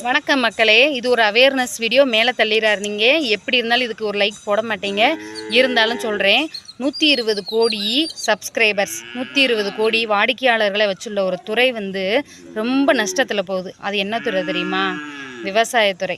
வணக்கம் மக்களே, இது ஒரு அவேர்னஸ் வீடியோ. மேலே தள்ளிறாரு. நீங்கள் எப்படி இருந்தாலும் இதுக்கு ஒரு லைக் போட மாட்டீங்க. இருந்தாலும் சொல்கிறேன், 120 கோடி சப்ஸ்கிரைபர்ஸ், 120 கோடி வாடிக்கையாளர்களை வச்சுள்ள ஒரு துறை ரொம்ப நஷ்டத்தில் போகுது. அது என்ன துறை தெரியுமா? விவசாயத்துறை.